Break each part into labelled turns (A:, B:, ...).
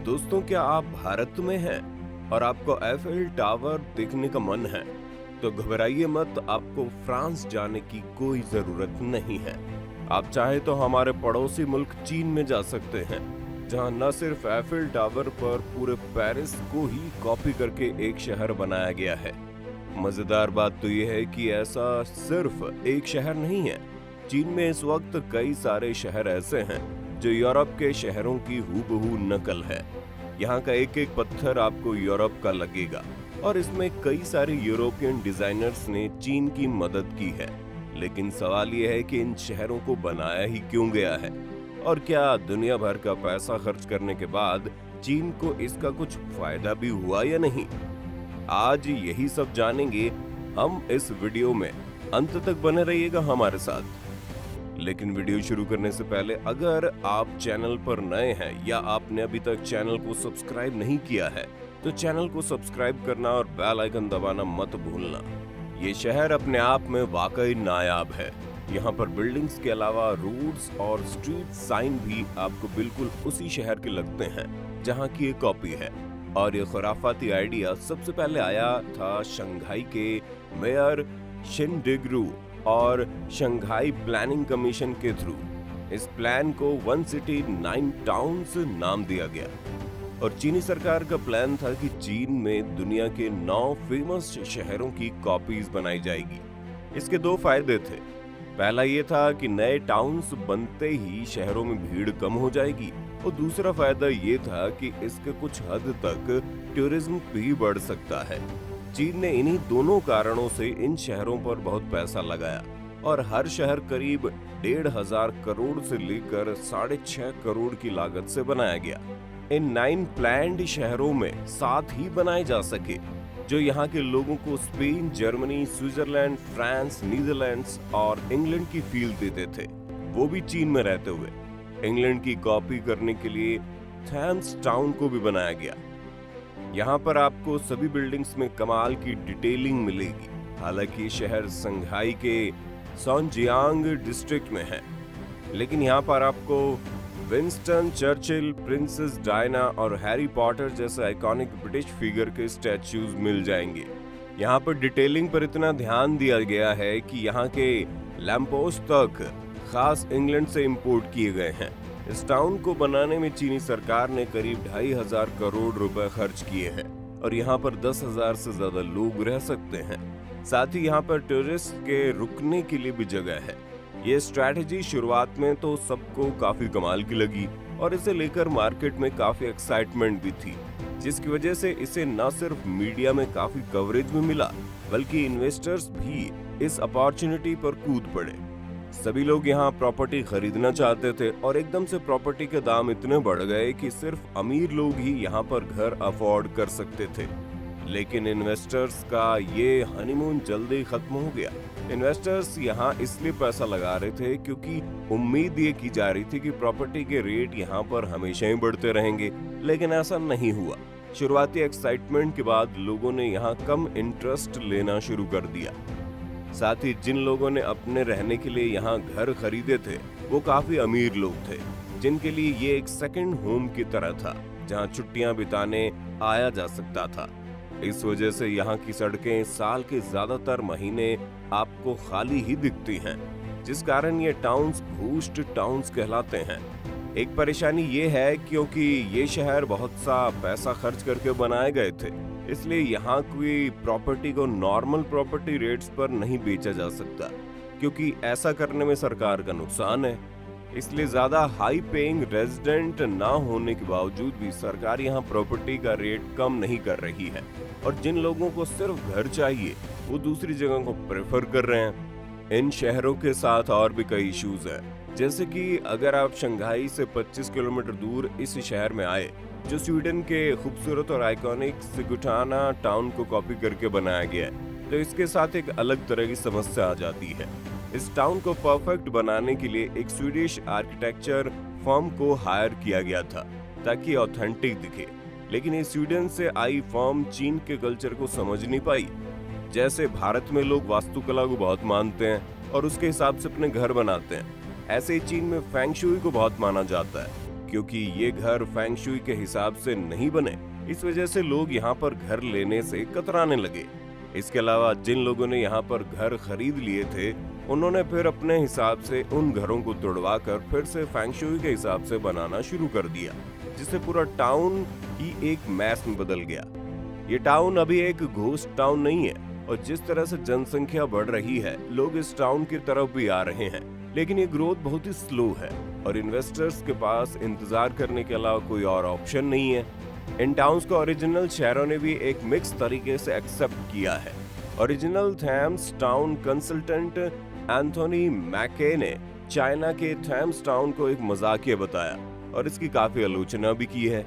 A: दोस्तों, क्या आप भारत में हैं और आपको एफिल टावर देखने का मन है? तो घबराइए मत, आपको फ्रांस जाने की कोई जरूरत नहीं है। आप चाहे तो हमारे पड़ोसी मुल्क चीन में जा सकते हैं, जहां न सिर्फ एफिल टावर पर पूरे पेरिस को ही कॉपी करके एक शहर बनाया गया है। मजेदार बात तो यह है कि ऐसा सिर्फ एक शहर नहीं है। चीन में इस वक्त कई सारे शहर ऐसे हैं जो यूरोप के शहरों की हूबहू नकल है। यहाँ का एक एक पत्थर आपको यूरोप का लगेगा और इसमें कई सारे यूरोपियन डिजाइनर्स ने चीन की मदद की है। लेकिन सवाल यह है कि इन शहरों को बनाया ही क्यों गया है, और क्या दुनिया भर का पैसा खर्च करने के बाद चीन को इसका कुछ फायदा भी हुआ या नहीं? आज यही सब जानेंगे हम इस वीडियो में। अंत तक बने रहिएगा हमारे साथ। लेकिन वीडियो शुरू करने से पहले अगर आप चैनल पर नए हैं या आपने अभी तक चैनल को सब्सक्राइब नहीं किया है तो चैनल को सब्सक्राइब करना और बेल आइकन दबाना मत भूलना। ये शहर अपने आप में वाकई नायाब है। यहाँ पर बिल्डिंग्स के अलावा रोड्स और स्ट्रीट साइन भी आपको बिल्कुल उसी शहर के लगते हैं जहाँ की एक कॉपी है। और ये खुराफाती आइडिया सबसे पहले आया था शंघाई के मेयर शिनडिग्रू और शंघाई प्लानिंग कमीशन के थ्रू। इस प्लान को 1 सिटी 9 टाउन्स नाम दिया गया और चीनी सरकार का प्लान था कि चीन में दुनिया के 9 फेमस शहरों की कॉपीज बनाई जाएगी। इसके 2 फायदे थे। पहला ये था कि नए टाउन्स बनते ही शहरों में भीड़ कम हो जाएगी, और दूसरा फायदा ये था कि इसके कुछ हद तक टूरिज्म भी बढ़ सकता है। चीन ने इन्हीं दोनों कारणों से इन शहरों पर बहुत पैसा लगाया और हर शहर करीब 1,500 करोड़ से लेकर 6.5 करोड़ की लागत से बनाया गया। इन 9 प्लैन्ड शहरों में 7 ही बनाए जा सके जो यहाँ के लोगों को Spain, Germany, Switzerland, France, Netherlands और इंग्लैंड की फील देते थे, वो भी चीन में रहते हुए। इंग्लैंड की कॉपी करने के लिए थैम्स टाउन को भी बनाया गया। यहाँ पर आपको सभी बिल्डिंग्स में कमाल की डिटेलिंग मिलेगी। हालांकि शहर संघाई के सोनजियांग डिस्ट्रिक्ट में है, लेकिन यहाँ पर आपको विंस्टन चर्चिल, प्रिंसेस डायना और हैरी पॉटर जैसे आइकॉनिक ब्रिटिश फिगर के स्टैच्यूज मिल जाएंगे। यहाँ पर डिटेलिंग पर इतना ध्यान दिया गया है कि यहाँ के लैंपपोस्ट तक खास इंग्लैंड से इंपोर्ट किए गए हैं। इस टाउन को बनाने में चीनी सरकार ने करीब 2,500 करोड़ रुपए खर्च किए हैं और यहाँ पर 10,000 से ज्यादा लोग रह सकते हैं। साथ ही यहाँ पर टूरिस्ट के रुकने के लिए भी जगह है। ये स्ट्रैटेजी शुरुआत में तो सबको काफी कमाल की लगी और इसे लेकर मार्केट में काफी एक्साइटमेंट भी थी, जिसकी वजह से इसे न सिर्फ मीडिया में काफी कवरेज भी मिला, बल्कि इन्वेस्टर्स भी इस अपॉर्चुनिटी पर कूद पड़े। सभी लोग यहाँ प्रॉपर्टी खरीदना चाहते थे और एकदम से प्रॉपर्टी के दाम इतने बढ़ गए कि सिर्फ अमीर लोग ही यहाँ पर घर अफोर्ड कर सकते थे। लेकिन इन्वेस्टर्स का ये हनीमून जल्दी खत्म हो गया। इन्वेस्टर्स यहाँ इसलिए पैसा लगा रहे थे क्योंकि उम्मीद ये की जा रही थी कि प्रॉपर्टी के रेट यहाँ पर हमेशा ही बढ़ते रहेंगे, लेकिन ऐसा नहीं हुआ। शुरुआती एक्साइटमेंट के बाद लोगों ने यहाँ कम इंटरेस्ट लेना शुरू कर दिया। साथ ही जिन लोगों ने अपने रहने के लिए यहाँ घर खरीदे थे वो काफी अमीर लोग थे, जिनके लिए ये एक सेकंड होम की तरह था जहाँ छुट्टियां बिताने आया जा सकता था। इस वजह से यहाँ की सड़कें साल के ज्यादातर महीने आपको खाली ही दिखती हैं, जिस कारण ये टाउन्स घोस्ट टाउन्स कहलाते हैं। एक परेशानी ये है क्योंकि ये शहर बहुत सा पैसा खर्च करके बनाए गए थे, इसलिए यहाँ कोई प्रॉपर्टी को नॉर्मल प्रॉपर्टी रेट्स पर नहीं बेचा जा सकता, क्योंकि ऐसा करने में सरकार का नुकसान है। इसलिए ज्यादा हाई पेइंग रेजिडेंट ना होने के बावजूद भी सरकार यहाँ प्रॉपर्टी का रेट कम नहीं कर रही है, और जिन लोगों को सिर्फ घर चाहिए वो दूसरी जगह को प्रेफर कर रहे हैं। इन शहरों के साथ और भी कई इश्यूज हैं, जैसे कि अगर आप शंघाई से 25 किलोमीटर दूर इस शहर में आए जो स्वीडन के खूबसूरत और आइकॉनिक सिगुटाना टाउन को कॉपी करके बनाया गया है, तो इसके साथ एक अलग तरह की समस्या आ जाती है। इस टाउन को परफेक्ट बनाने के लिए एक स्वीडिश आर्किटेक्चर फर्म को हायर किया गया था ताकि ऑथेंटिक दिखे, लेकिन इस स्वीडन से आई फर्म चीन के कल्चर को समझ नहीं पाई। जैसे भारत में लोग वास्तुकला को बहुत मानते हैं और उसके हिसाब से अपने घर बनाते हैं, ऐसे ही चीन में फेंग शुई को बहुत माना जाता है क्योंकि ये घर फेंग शुई के हिसाब से नहीं बने। इस वजह से लोग यहाँ पर घर लेने से कतराने लगे। इसके अलावा जिन लोगों ने यहाँ पर घर खरीद लिए थे, उन्होंने फिर अपने हिसाब से उन घरों को तोड़वा कर फिर से फेंग शुई के हिसाब से बनाना शुरू कर दिया, जिससे पूरा टाउन ही एक मैस में बदल गया। ये टाउन अभी एक घोस्ट टाउन नहीं है, और जिस तरह से जनसंख्या बढ़ रही है, लोग इस टाउन की तरफ भी आ रहे हैं, लेकिन ये ग्रोथ बहुत ही स्लो है और इन्वेस्टर्स के पास इंतजार करने के अलावा कोई और ऑप्शन नहीं है। इन टाउन्स को ओरिजिनल शहरों ने भी एक मिक्स तरीके से एक्सेप्ट किया है। ओरिजिनल थैम्स टाउन कंसल्टेंट एंथोनी मैके ने चाइना के थैम्स टाउन को एक मजाकिया बताया और इसकी काफी आलोचना भी की है।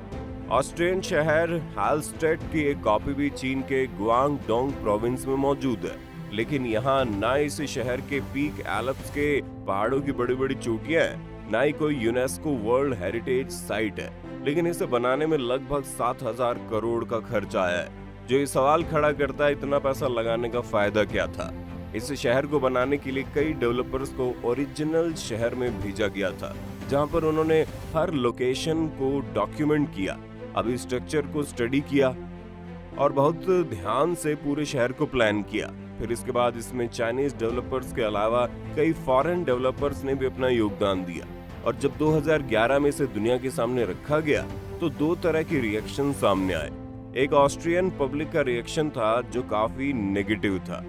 A: ऑस्ट्रियन शहर हालस्टेड की एक कॉपी भी चीन के गुआंगडोंग प्रोविंस में मौजूद है, लेकिन यहाँ ना इस शहर के पीक एल्प्स के पहाड़ों की बड़ी बड़ी चोटियां हैं, ना ही कोई यूनेस्को वर्ल्ड हेरिटेज साइट है, लेकिन इसे बनाने में लगभग 7,000 करोड़ का खर्च आया है। जो ये सवाल खड़ा करता है, इतना पैसा लगाने का फायदा क्या था। इस शहर को बनाने के लिए कई डेवलपर्स को ओरिजिनल शहर में भेजा गया था, जहां पर उन्होंने हर लोकेशन को डॉक्यूमेंट किया, अभी स्ट्रक्चर को स्टडी किया और बहुत ध्यान से पूरे शहर को प्लान किया। फिर इसके बाद इसमें चाइनीज डेवलपर्स के अलावा कई फॉरेन डेवलपर्स ने भी अपना योगदान दिया, और जब 2011 में इसे दुनिया के सामने रखा गया तो दो तरह के रिएक्शन सामने आए। एक ऑस्ट्रियन पब्लिक का रिएक्शन था जो काफी नेगेटिव था,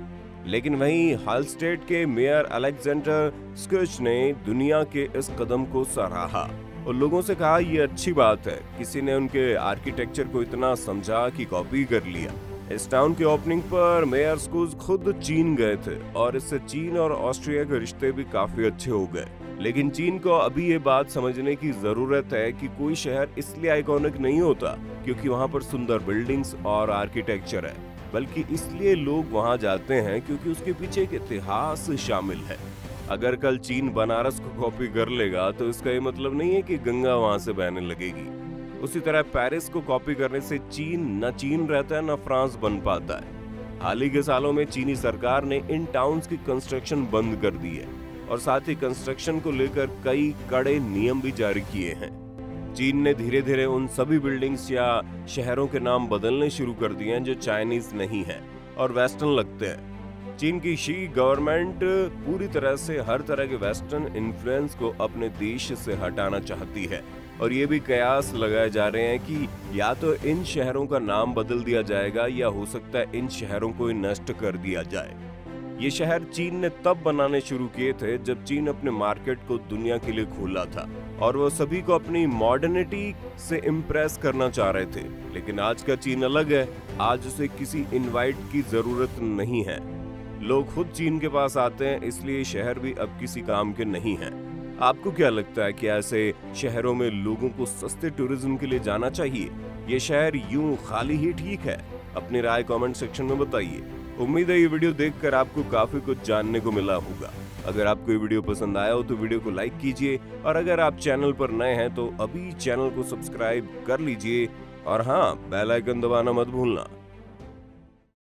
A: लेकिन वहीं हालस्टेड के मेयर अलेक्जेंडर स्किच ने दुनिया के इस कदम को सराहा और लोगों से कहा ये अच्छी बात है, किसी ने उनके आर्किटेक्चर को इतना समझा कि कॉपी कर लिया। इस टाउन की ओपनिंग पर मेयर स्कूज खुद चीन गए थे और इससे चीन और ऑस्ट्रिया के रिश्ते भी काफी अच्छे हो गए। लेकिन चीन को अभी ये बात समझने की जरूरत है कि कोई शहर इसलिए आइकॉनिक नहीं होता क्योंकि वहाँ पर सुंदर बिल्डिंग्स और आर्किटेक्चर है, बल्कि इसलिए लोग वहाँ जाते हैं क्योंकि उसके पीछे एक इतिहास शामिल है। अगर कल चीन बनारस को कॉपी कर लेगा तो इसका ये मतलब नहीं है कि गंगा वहाँ से बहने लगेगी। उसी तरह पेरिस को कॉपी करने से चीन न चीन रहता है न फ्रांस बन पाता है। हाल ही के सालों में चीनी सरकार ने इन टाउन्स की कंस्ट्रक्शन बंद कर दी है और साथ ही कंस्ट्रक्शन को लेकर कई कड़े नियम भी जारी किए हैं। चीन ने धीरे धीरे उन सभी बिल्डिंग्स या शहरों के नाम बदलने शुरू कर दिए हैं जो चाइनीज नहीं है और वेस्टर्न लगते हैं। चीन की शी गवर्नमेंट पूरी तरह से हर तरह के वेस्टर्न इन्फ्लुएंस को अपने देश से हटाना चाहती है और ये भी कयास लगाए जा रहे हैं कि या तो इन शहरों का नाम बदल दिया जाएगा या हो सकता है इन शहरों को नष्ट कर दिया जाए। ये शहर चीन ने तब बनाने शुरू किए थे जब चीन अपने मार्केट को दुनिया के लिए खोला था और वो सभी को अपनी मॉडर्निटी से इम्प्रेस करना चाह रहे थे। लेकिन आज का चीन अलग है, आज उसे किसी इनवाइट की जरूरत नहीं है, लोग खुद चीन के पास आते हैं, इसलिए शहर भी अब किसी काम के नहीं है। आपको क्या लगता है कि ऐसे शहरों में लोगों को सस्ते टूरिज्म के लिए जाना चाहिए? ये शहर यूं खाली ही ठीक है? अपनी राय कमेंट सेक्शन में बताइए। उम्मीद है ये वीडियो देखकर आपको काफी कुछ जानने को मिला होगा। अगर आपको ये वीडियो पसंद आया हो तो वीडियो को लाइक कीजिए और अगर आप चैनल पर नए हैं तो अभी चैनल को सब्सक्राइब कर लीजिए और हाँ, बेल आइकन दबाना मत भूलना।